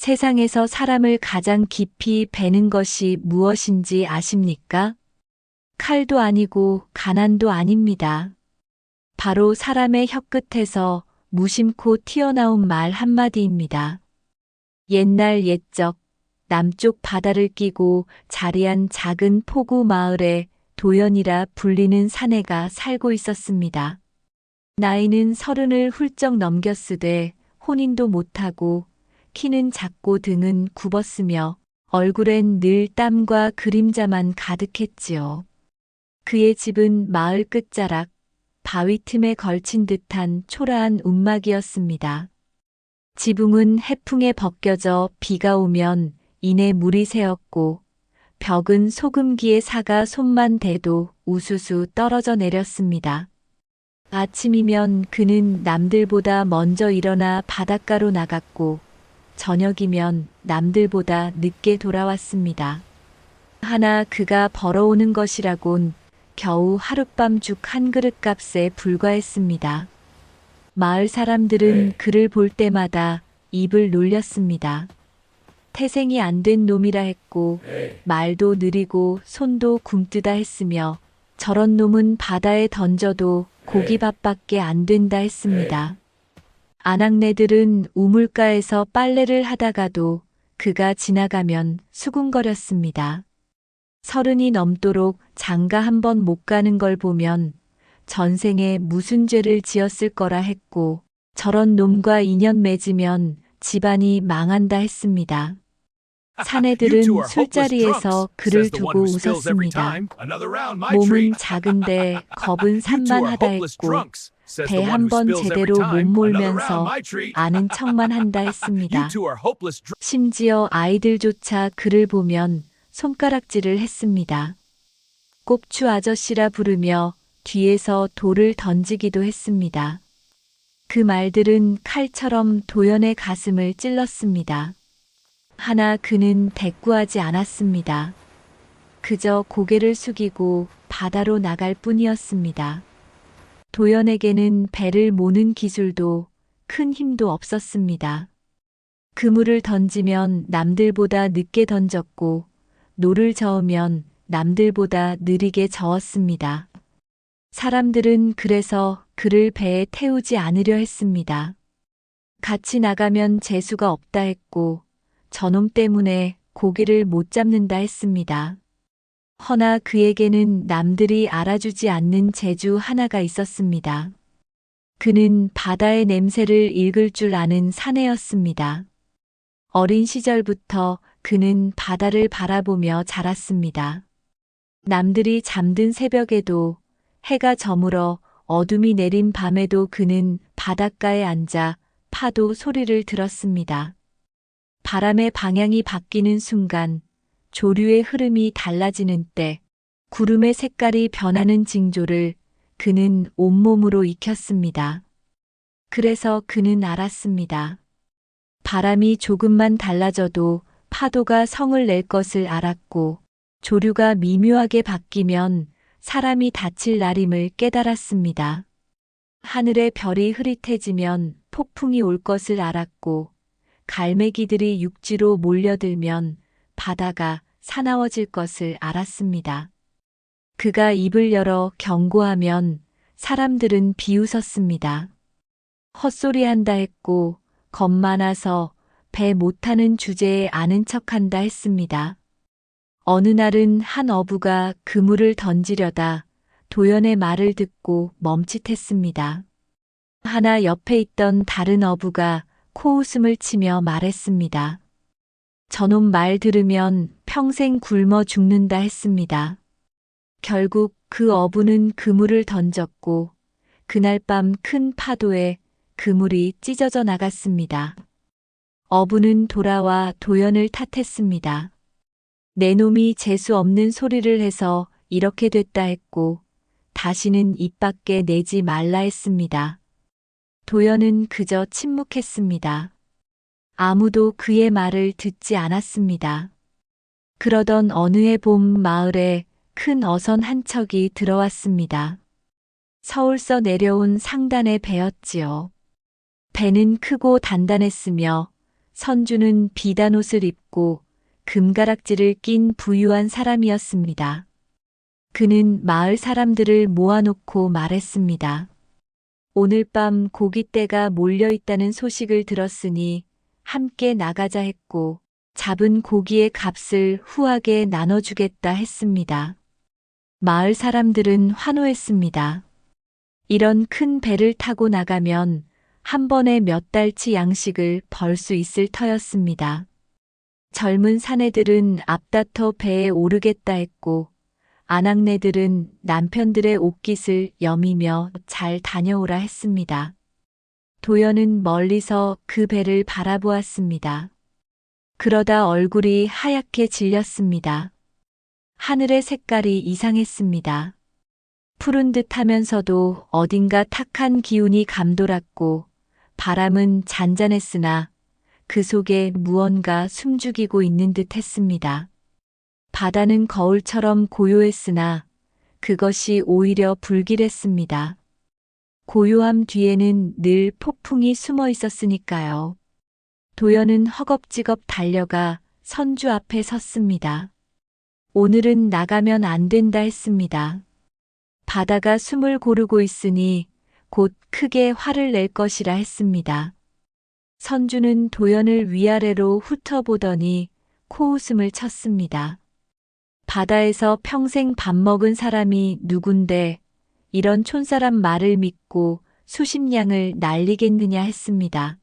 세상에서 사람을 가장 깊이 베는 것이 무엇인지 아십니까? 칼도 아니고 가난도 아닙니다. 바로 사람의 혀끝에서 무심코 튀어나온 말 한마디입니다. 옛날 옛적 남쪽 바다를 끼고 자리한 작은 포구 마을에 도연이라 불리는 사내가 살고 있었습니다. 나이는 30을 훌쩍 넘겼으되 혼인도 못하고 키는 작고 등은 굽었으며 얼굴엔 늘 땀과 그림자만 가득했지요. 그의 집은 마을 끝자락 바위 틈에 걸친 듯한 초라한 움막이었습니다. 지붕은 해풍에 벗겨져 비가 오면 이내 물이 새었고 벽은 소금기에 사가 손만 대도 우수수 떨어져 내렸습니다. 아침이면 그는 남들보다 먼저 일어나 바닷가로 나갔고 저녁이면 남들보다 늦게 돌아왔습니다. 하나 그가 벌어오는 것이라곤 겨우 하룻밤 죽 한 그릇 값에 불과했습니다. 마을 사람들은 그를 볼 때마다 입을 놀렸습니다. 태생이 안 된 놈이라 했고 말도 느리고 손도 굼뜨다 했으며 저런 놈은 바다에 던져도 고기밥밖에 안 된다 했습니다. 아낙네들은 우물가에서 빨래를 하다가도 그가 지나가면 수군거렸습니다. 30이 넘도록 장가 한 번 못 가는 걸 보면 전생에 무슨 죄를 지었을 거라 했고 저런 놈과 인연 맺으면 집안이 망한다 했습니다. 사내들은 술자리에서 그를 두고 웃었습니다. 몸은 작은데 겁은 산만하다 했고 배 한 번 제대로 못 몰면서 아는 척만 한다 했습니다. 심지어 아이들조차 그를 보면 손가락질을 했습니다. 꼽추 아저씨라 부르며 뒤에서 돌을 던지기도 했습니다. 그 말들은 칼처럼 도연의 가슴을 찔렀습니다. 하나 그는 대꾸하지 않았습니다. 그저 고개를 숙이고 바다로 나갈 뿐이었습니다. 도연에게는 배를 모는 기술도 큰 힘도 없었습니다. 그물을 던지면 남들보다 늦게 던졌고 노를 저으면 남들보다 느리게 저었습니다. 사람들은 그래서 그를 배에 태우지 않으려 했습니다. 같이 나가면 재수가 없다 했고 저놈 때문에 고기를 못 잡는다 했습니다. 허나 그에게는 남들이 알아주지 않는 재주 하나가 있었습니다. 그는 바다의 냄새를 읽을 줄 아는 사내였습니다. 어린 시절부터 그는 바다를 바라보며 자랐습니다. 남들이 잠든 새벽에도 해가 저물어 어둠이 내린 밤에도 그는 바닷가에 앉아 파도 소리를 들었습니다. 바람의 방향이 바뀌는 순간, 조류의 흐름이 달라지는 때, 구름의 색깔이 변하는 징조를 그는 온몸으로 익혔습니다. 그래서 그는 알았습니다. 바람이 조금만 달라져도 파도가 성을 낼 것을 알았고, 조류가 미묘하게 바뀌면 사람이 다칠 날임을 깨달았습니다. 하늘의 별이 흐릿해지면 폭풍이 올 것을 알았고, 갈매기들이 육지로 몰려들면 바다가 사나워질 것을 알았습니다. 그가 입을 열어 경고하면 사람들은 비웃었습니다. 헛소리한다 했고 겁 많아서 배 못타는 주제에 아는 척한다 했습니다. 어느 날은 한 어부가 그물을 던지려다 도연의 말을 듣고 멈칫했습니다. 하나 옆에 있던 다른 어부가 코웃음을 치며 말했습니다. 저놈 말 들으면 평생 굶어 죽는다 했습니다. 결국 그 어부는 그물을 던졌고 그날 밤 큰 파도에 그물이 찢어져 나갔습니다. 어부는 돌아와 도연을 탓했습니다. 내 놈이 재수 없는 소리를 해서 이렇게 됐다 했고 다시는 입 밖에 내지 말라 했습니다. 도연은 그저 침묵했습니다. 아무도 그의 말을 듣지 않았습니다. 그러던 어느 해 봄 마을에 큰 어선 한 척이 들어왔습니다. 서울서 내려온 상단의 배였지요. 배는 크고 단단했으며 선주는 비단 옷을 입고 금가락지를 낀 부유한 사람이었습니다. 그는 마을 사람들을 모아놓고 말했습니다. 오늘 밤 고깃대가 몰려있다는 소식을 들었으니 함께 나가자 했고 잡은 고기의 값을 후하게 나눠주겠다 했습니다. 마을 사람들은 환호했습니다. 이런 큰 배를 타고 나가면 한 번에 몇 달치 양식을 벌 수 있을 터였습니다. 젊은 사내들은 앞다퉈 배에 오르겠다 했고 아낙네들은 남편들의 옷깃을 여미며 잘 다녀오라 했습니다. 도연은 멀리서 그 배를 바라보았습니다. 그러다 얼굴이 하얗게 질렸습니다. 하늘의 색깔이 이상했습니다. 푸른 듯 하면서도 어딘가 탁한 기운이 감돌았고 바람은 잔잔했으나 그 속에 무언가 숨죽이고 있는 듯 했습니다. 바다는 거울처럼 고요했으나 그것이 오히려 불길했습니다. 고요함 뒤에는 늘 폭풍이 숨어 있었으니까요. 도연은 허겁지겁 달려가 선주 앞에 섰습니다. 오늘은 나가면 안 된다 했습니다. 바다가 숨을 고르고 있으니 곧 크게 화를 낼 것이라 했습니다. 선주는 도연을 위아래로 훑어보더니 코웃음을 쳤습니다. 바다에서 평생 밥 먹은 사람이 누군데 이런 촌사람 말을 믿고 수십 냥을 날리겠느냐 했습니다.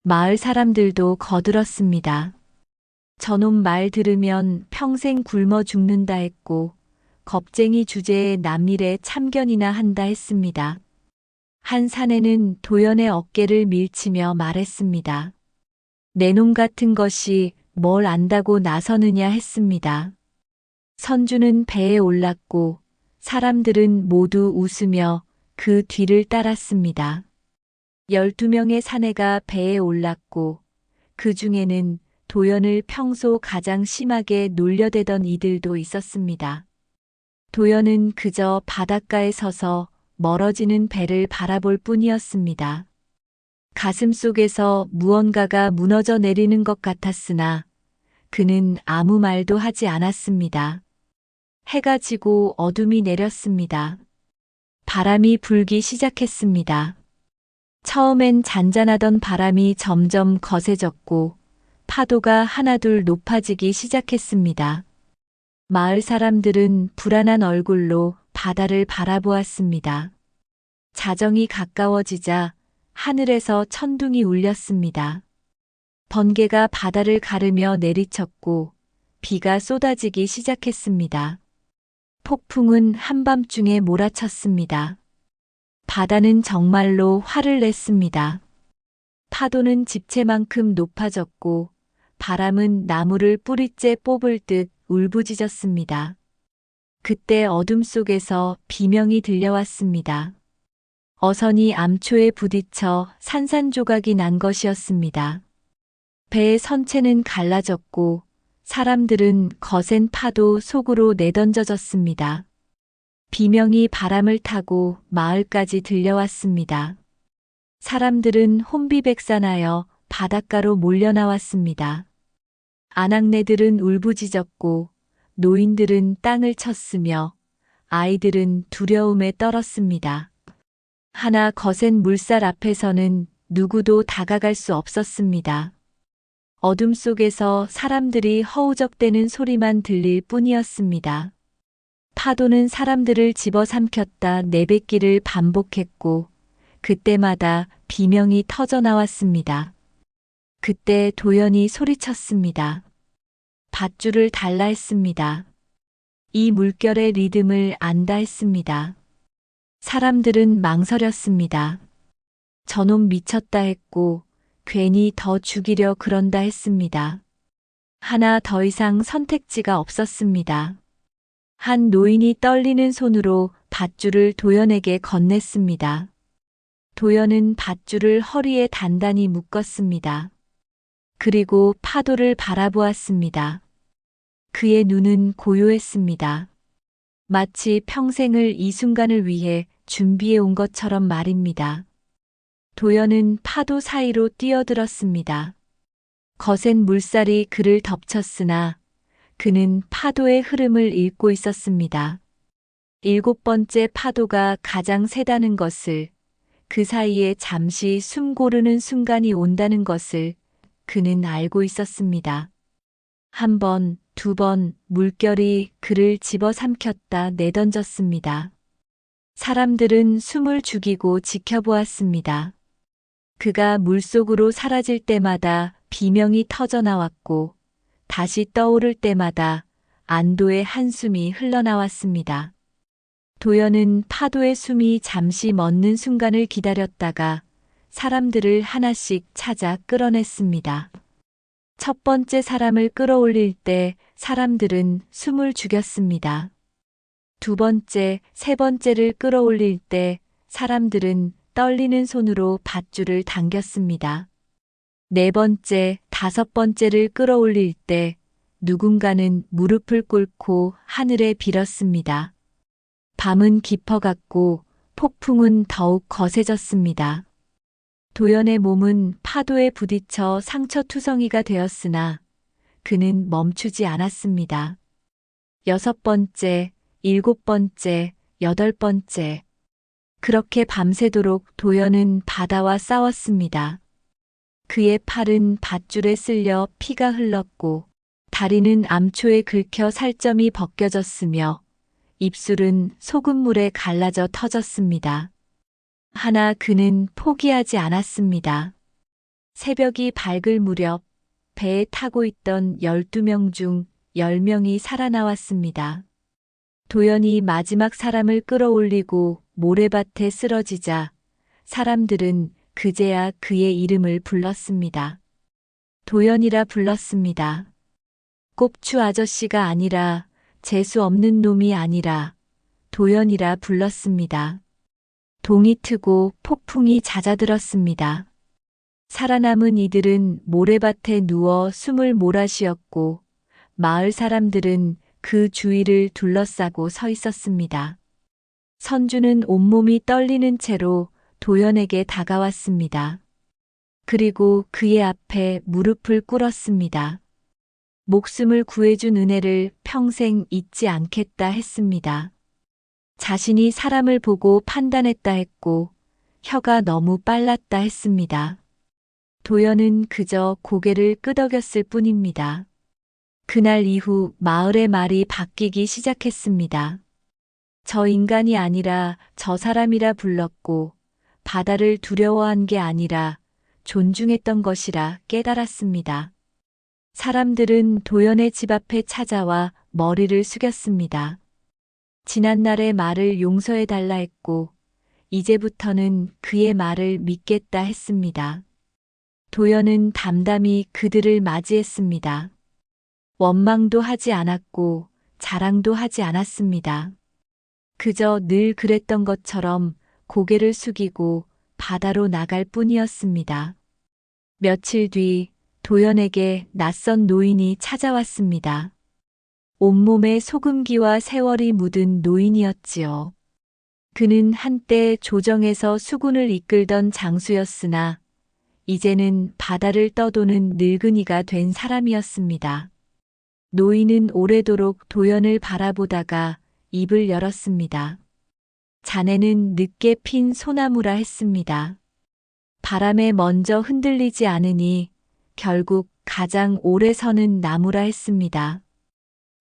마을 사람들도 거들었습니다. 저놈 말 들으면 평생 굶어 죽는다 했고 겁쟁이 주제에 남일에 참견이나 한다 했습니다. 한 사내는 도연의 어깨를 밀치며 말했습니다. 내 놈 같은 것이 뭘 안다고 나서느냐 했습니다. 선주는 배에 올랐고 사람들은 모두 웃으며 그 뒤를 따랐습니다. 12명의 사내가 배에 올랐고 그 중에는 도연을 평소 가장 심하게 놀려대던 이들도 있었습니다. 도연은 그저 바닷가에 서서 멀어지는 배를 바라볼 뿐이었습니다. 가슴 속에서 무언가가 무너져 내리는 것 같았으나 그는 아무 말도 하지 않았습니다. 해가 지고 어둠이 내렸습니다. 바람이 불기 시작했습니다. 처음엔 잔잔하던 바람이 점점 거세졌고 파도가 하나둘 높아지기 시작했습니다. 마을 사람들은 불안한 얼굴로 바다를 바라보았습니다. 자정이 가까워지자 하늘에서 천둥이 울렸습니다. 번개가 바다를 가르며 내리쳤고 비가 쏟아지기 시작했습니다. 폭풍은 한밤중에 몰아쳤습니다. 바다는 정말로 화를 냈습니다. 파도는 집채만큼 높아졌고 바람은 나무를 뿌리째 뽑을 듯 울부짖었습니다. 그때 어둠 속에서 비명이 들려왔습니다. 어선이 암초에 부딪혀 산산조각이 난 것이었습니다. 배의 선체는 갈라졌고 사람들은 거센 파도 속으로 내던져졌습니다. 비명이 바람을 타고 마을까지 들려왔습니다. 사람들은 혼비백산하여 바닷가로 몰려나왔습니다. 아낙네들은 울부짖었고 노인들은 땅을 쳤으며 아이들은 두려움에 떨었습니다. 하나 거센 물살 앞에서는 누구도 다가갈 수 없었습니다. 어둠 속에서 사람들이 허우적대는 소리만 들릴 뿐이었습니다. 파도는 사람들을 집어삼켰다 내뱉기를 반복했고 그때마다 비명이 터져 나왔습니다. 그때 도연이 소리쳤습니다. 밧줄을 달라 했습니다. 이 물결의 리듬을 안다 했습니다. 사람들은 망설였습니다. 저놈 미쳤다 했고 괜히 더 죽이려 그런다 했습니다. 하나 더 이상 선택지가 없었습니다. 한 노인이 떨리는 손으로 밧줄을 도연에게 건넸습니다. 도연은 밧줄을 허리에 단단히 묶었습니다. 그리고 파도를 바라보았습니다. 그의 눈은 고요했습니다. 마치 평생을 이 순간을 위해 준비해 온 것처럼 말입니다. 도연은 파도 사이로 뛰어들었습니다. 거센 물살이 그를 덮쳤으나 그는 파도의 흐름을 읽고 있었습니다. 7번째 파도가 가장 세다는 것을, 그 사이에 잠시 숨 고르는 순간이 온다는 것을 그는 알고 있었습니다. 한 번, 두 번 물결이 그를 집어삼켰다 내던졌습니다. 사람들은 숨을 죽이고 지켜보았습니다. 그가 물속으로 사라질 때마다 비명이 터져 나왔고 다시 떠오를 때마다 안도의 한숨이 흘러나왔습니다. 도연은 파도의 숨이 잠시 멎는 순간을 기다렸다가 사람들을 하나씩 찾아 끌어냈습니다. 첫 번째 사람을 끌어올릴 때 사람들은 숨을 죽였습니다. 두 번째, 세 번째를 끌어올릴 때 사람들은 떨리는 손으로 밧줄을 당겼습니다. 네 번째, 다섯 번째를 끌어올릴 때 누군가는 무릎을 꿇고 하늘에 빌었습니다. 밤은 깊어갔고 폭풍은 더욱 거세졌습니다. 도연의 몸은 파도에 부딪혀 상처투성이가 되었으나 그는 멈추지 않았습니다. 6번째, 7번째, 8번째. 그렇게 밤새도록 도연은 바다와 싸웠습니다. 그의 팔은 밧줄에 쓸려 피가 흘렀고 다리는 암초에 긁혀 살점이 벗겨졌으며 입술은 소금물에 갈라져 터졌습니다. 하나 그는 포기하지 않았습니다. 새벽이 밝을 무렵 배에 타고 있던 12명 중 10명이 살아나왔습니다. 도연이 마지막 사람을 끌어올리고 모래밭에 쓰러지자 사람들은 그제야 그의 이름을 불렀습니다. 도연이라 불렀습니다. 꼽추 아저씨가 아니라 재수 없는 놈이 아니라 도연이라 불렀습니다. 동이 트고 폭풍이 잦아들었습니다. 살아남은 이들은 모래밭에 누워 숨을 몰아쉬었고 마을 사람들은 그 주위를 둘러싸고 서 있었습니다. 선주는 온몸이 떨리는 채로 도연에게 다가왔습니다. 그리고 그의 앞에 무릎을 꿇었습니다. 목숨을 구해준 은혜를 평생 잊지 않겠다 했습니다. 자신이 사람을 보고 판단했다 했고 혀가 너무 빨랐다 했습니다. 도연은 그저 고개를 끄덕였을 뿐입니다. 그날 이후 마을의 말이 바뀌기 시작했습니다. 저 인간이 아니라 저 사람이라 불렀고 바다를 두려워한 게 아니라 존중했던 것이라 깨달았습니다. 사람들은 도연의 집 앞에 찾아와 머리를 숙였습니다. 지난날의 말을 용서해달라 했고 이제부터는 그의 말을 믿겠다 했습니다. 도연은 담담히 그들을 맞이했습니다. 원망도 하지 않았고 자랑도 하지 않았습니다. 그저 늘 그랬던 것처럼 고개를 숙이고 바다로 나갈 뿐이었습니다. 며칠 뒤 도연에게 낯선 노인이 찾아왔습니다. 온몸에 소금기와 세월이 묻은 노인이었지요. 그는 한때 조정에서 수군을 이끌던 장수였으나 이제는 바다를 떠도는 늙은이가 된 사람이었습니다. 노인은 오래도록 도연을 바라보다가 입을 열었습니다. 자네는 늦게 핀 소나무라 했습니다. 바람에 먼저 흔들리지 않으니 결국 가장 오래 서는 나무라 했습니다.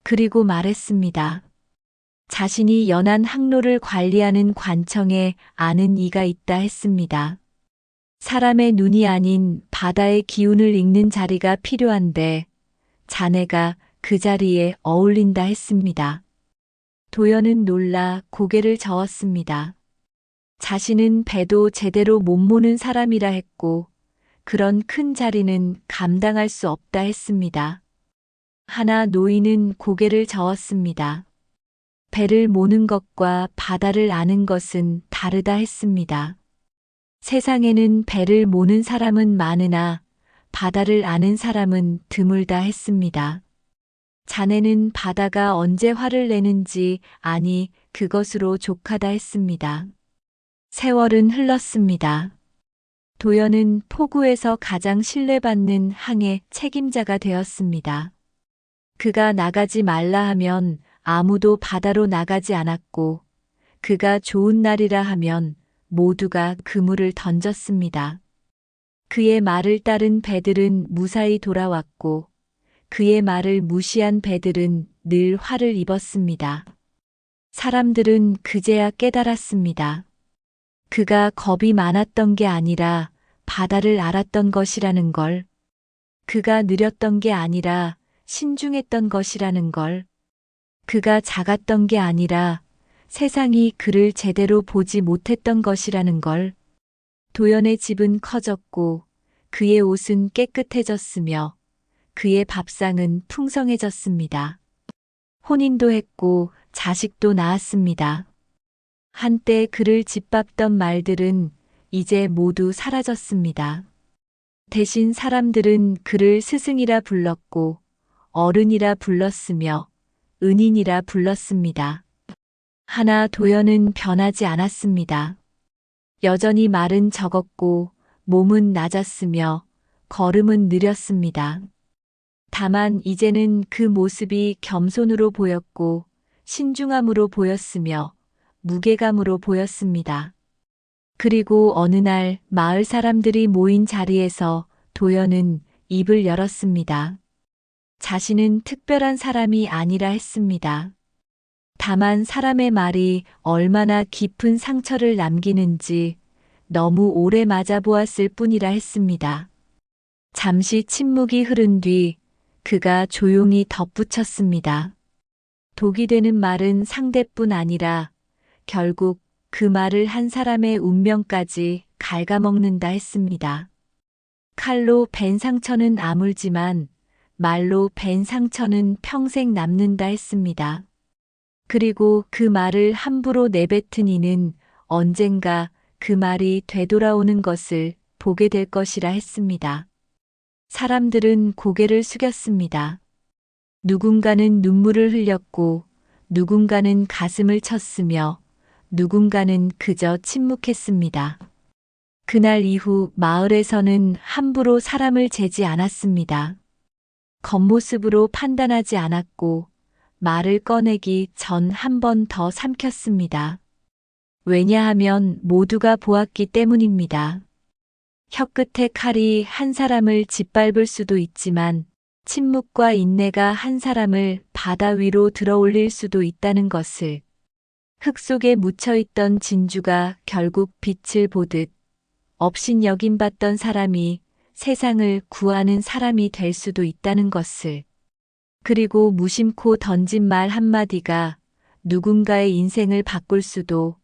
그리고 말했습니다. 자신이 연안 항로를 관리하는 관청에 아는 이가 있다 했습니다. 사람의 눈이 아닌 바다의 기운을 읽는 자리가 필요한데 자네가 그 자리에 어울린다 했습니다. 도연은 놀라 고개를 저었습니다. 자신은 배도 제대로 못 모는 사람이라 했고 그런 큰 자리는 감당할 수 없다 했습니다. 하나 노인은 고개를 저었습니다. 배를 모는 것과 바다를 아는 것은 다르다 했습니다. 세상에는 배를 모는 사람은 많으나 바다를 아는 사람은 드물다 했습니다. 자네는 바다가 언제 화를 내는지 아니 그것으로 족하다 했습니다. 세월은 흘렀습니다. 도연은 포구에서 가장 신뢰받는 항해 책임자가 되었습니다. 그가 나가지 말라 하면 아무도 바다로 나가지 않았고, 그가 좋은 날이라 하면 모두가 그물을 던졌습니다. 그의 말을 따른 배들은 무사히 돌아왔고, 그의 말을 무시한 배들은 늘 화를 입었습니다. 사람들은 그제야 깨달았습니다. 그가 겁이 많았던 게 아니라 바다를 알았던 것이라는 걸, 그가 느렸던 게 아니라 신중했던 것이라는 걸, 그가 작았던 게 아니라 세상이 그를 제대로 보지 못했던 것이라는 걸. 도연의 집은 커졌고 그의 옷은 깨끗해졌으며 그의 밥상은 풍성해졌습니다. 혼인도 했고 자식도 낳았습니다. 한때 그를 짓밟던 말들은 이제 모두 사라졌습니다. 대신 사람들은 그를 스승이라 불렀고 어른이라 불렀으며 은인이라 불렀습니다. 하나 도연은 변하지 않았습니다. 여전히 말은 적었고 몸은 낮았으며 걸음은 느렸습니다. 다만 이제는 그 모습이 겸손으로 보였고 신중함으로 보였으며 무게감으로 보였습니다. 그리고 어느 날 마을 사람들이 모인 자리에서 도연은 입을 열었습니다. 자신은 특별한 사람이 아니라 했습니다. 다만 사람의 말이 얼마나 깊은 상처를 남기는지 너무 오래 맞아보았을 뿐이라 했습니다. 잠시 침묵이 흐른 뒤 그가 조용히 덧붙였습니다. 독이 되는 말은 상대뿐 아니라 결국 그 말을 한 사람의 운명까지 갉아먹는다 했습니다. 칼로 벤 상처는 아물지만 말로 벤 상처는 평생 남는다 했습니다. 그리고 그 말을 함부로 내뱉은 이는 언젠가 그 말이 되돌아오는 것을 보게 될 것이라 했습니다. 사람들은 고개를 숙였습니다. 누군가는 눈물을 흘렸고 누군가는 가슴을 쳤으며 누군가는 그저 침묵했습니다. 그날 이후 마을에서는 함부로 사람을 재지 않았습니다. 겉모습으로 판단하지 않았고 말을 꺼내기 전 한 번 더 삼켰습니다. 왜냐하면 모두가 보았기 때문입니다. 혀끝의 칼이 한 사람을 짓밟을 수도 있지만 침묵과 인내가 한 사람을 바다 위로 들어올릴 수도 있다는 것을, 흙 속에 묻혀있던 진주가 결국 빛을 보듯 업신여김받던 사람이 세상을 구하는 사람이 될 수도 있다는 것을, 그리고 무심코 던진 말 한마디가 누군가의 인생을 바꿀 수도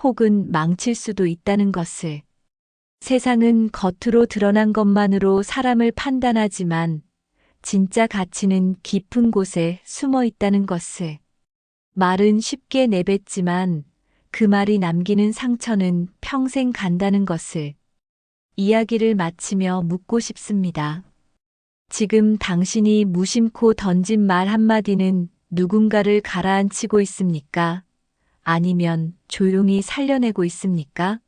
혹은 망칠 수도 있다는 것을, 세상은 겉으로 드러난 것만으로 사람을 판단하지만 진짜 가치는 깊은 곳에 숨어 있다는 것을, 말은 쉽게 내뱉지만 그 말이 남기는 상처는 평생 간다는 것을 이야기를 마치며 묻고 싶습니다. 지금 당신이 무심코 던진 말 한마디는 누군가를 가라앉히고 있습니까? 아니면 조용히 살려내고 있습니까?